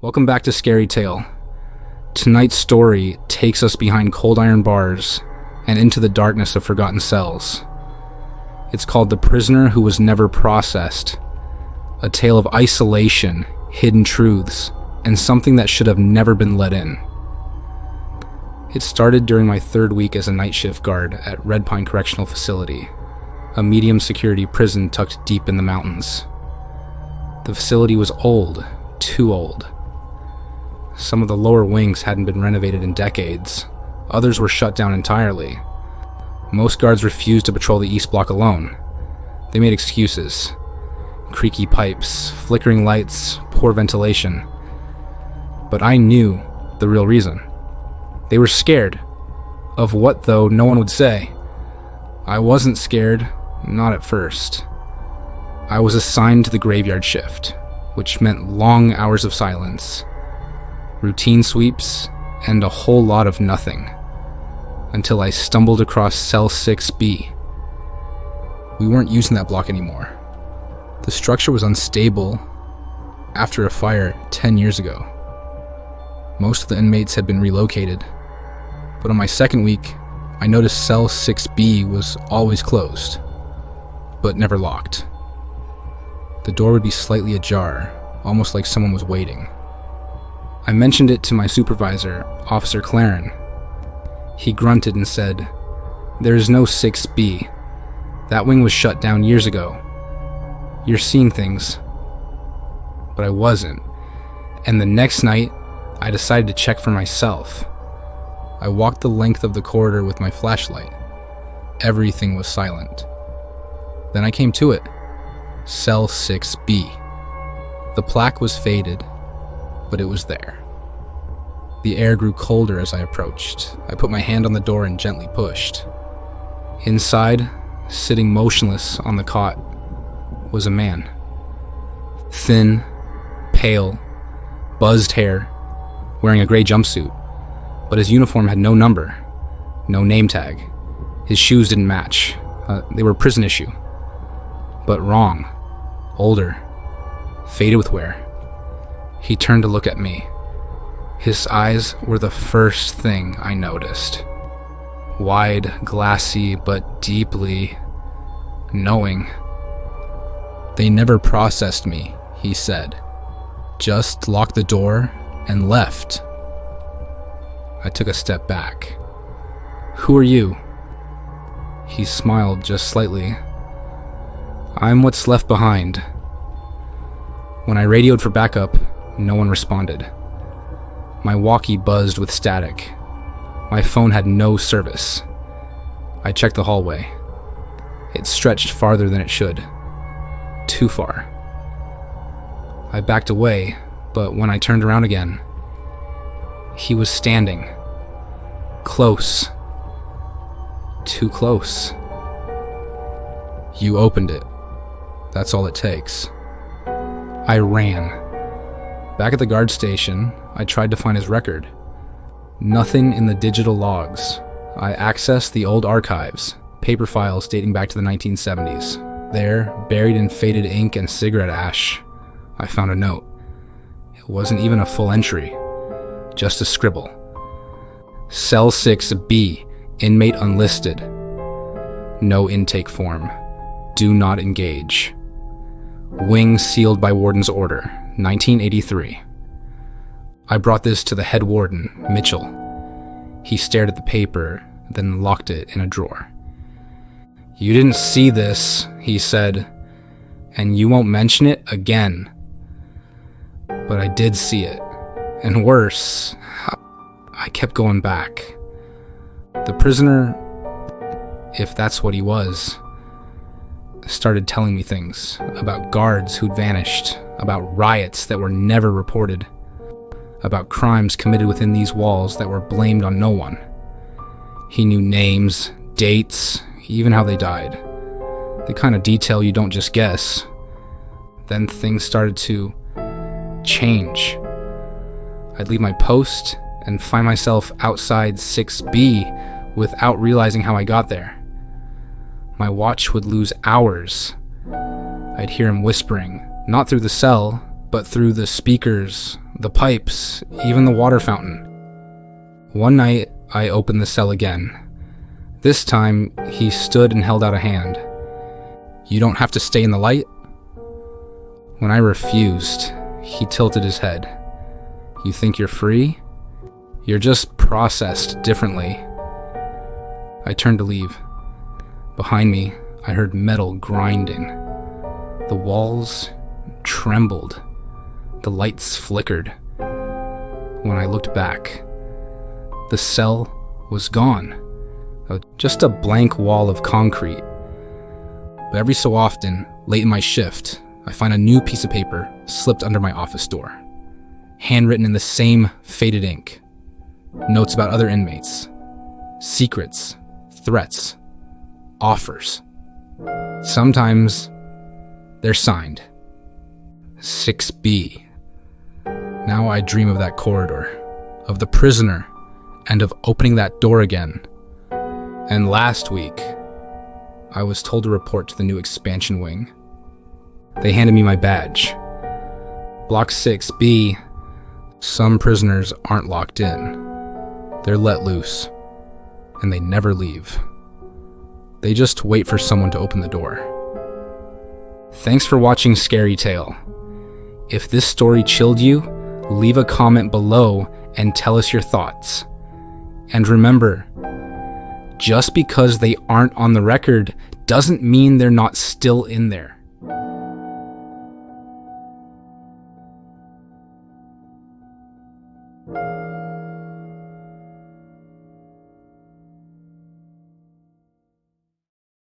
Welcome back to ScaryTale. Tonight's story takes us behind cold iron bars and into the darkness of forgotten cells. It's called The Prisoner Who Was Never Processed, a tale of isolation, hidden truths, and something that should have never been let in. It started during my third week as a night shift guard at Redpine Correctional Facility, a medium security prison tucked deep in the mountains. The facility was old, too old. Some of the lower wings hadn't been renovated in decades. Others were shut down entirely. Most guards refused to patrol the East Block alone. They made excuses. Creaky pipes, flickering lights, poor ventilation. But I knew the real reason. They were scared. Of what, though, no one would say. I wasn't scared, not at first. I was assigned to the graveyard shift, which meant long hours of silence, routine sweeps, and a whole lot of nothing, until I stumbled across Cell 6B. We weren't using that block anymore. The structure was unstable after a fire 10 years ago. Most of the inmates had been relocated, but on my second week, I noticed Cell 6B was always closed, but never locked. The door would be slightly ajar, almost like someone was waiting. I mentioned it to my supervisor, Officer Claren. He grunted and said, "There is no 6B. That wing was shut down years ago. You're seeing things." But I wasn't. And the next night, I decided to check for myself. I walked the length of the corridor with my flashlight. Everything was silent. Then I came to it. Cell 6B. The plaque was faded, but it was there. The air grew colder as I approached. I put my hand on the door and gently pushed. Inside, sitting motionless on the cot, was a man. Thin, pale, buzzed hair, wearing a gray jumpsuit, but his uniform had no number, no name tag. His shoes didn't match. They were prison issue. But wrong. Older. Faded with wear. He turned to look at me. His eyes were the first thing I noticed. Wide, glassy, but deeply knowing. "They never processed me," he said. "Just locked the door and left." I took a step back. "Who are you?" He smiled just slightly. "I'm what's left behind." When I radioed for backup, no one responded. My walkie buzzed with static. My phone had no service. I checked the hallway. It stretched farther than it should. Too far. I backed away, but when I turned around again, he was standing. Close. Too close. "You opened it. That's all it takes." I ran. Back at the guard station, I tried to find his record. Nothing in the digital logs. I accessed the old archives, paper files dating back to the 1970s. There, buried in faded ink and cigarette ash, I found a note. It wasn't even a full entry, just a scribble. "Cell 6B, inmate unlisted. No intake form. Do not engage. Wing sealed by warden's order, 1983. I brought this to the head warden, Mitchell. He stared at the paper, then locked it in a drawer. "You didn't see this," he said, "and you won't mention it again." But I did see it, and worse, I kept going back. The prisoner, if that's what he was, started telling me things about guards who'd vanished, about riots that were never reported, about crimes committed within these walls that were blamed on no one. He knew names, dates, even how they died. The kind of detail you don't just guess. Then things started to change. I'd leave my post and find myself outside 6B without realizing how I got there. My watch would lose hours. I'd hear him whispering, not through the cell, but through the speakers the pipes, even the water fountain. One night, I opened the cell again. This time, he stood and held out a hand. "You don't have to stay in the light?" When I refused, he tilted his head. "You think you're free? You're just processed differently." I turned to leave. Behind me, I heard metal grinding. The walls trembled. The lights flickered. When I looked back, the cell was gone. Just a blank wall of concrete. But every so often, late in my shift, I find a new piece of paper slipped under my office door. Handwritten in the same faded ink. Notes about other inmates. Secrets. Threats. Offers. Sometimes they're signed. 6B. Now I dream of that corridor, of the prisoner, and of opening that door again. And last week, I was told to report to the new expansion wing. They handed me my badge. Block 6B, some prisoners aren't locked in. They're let loose, and they never leave. They just wait for someone to open the door. Thanks for watching ScaryTale. If this story chilled you, leave a comment below and tell us your thoughts. And remember, just because they aren't on the record doesn't mean they're not still in there.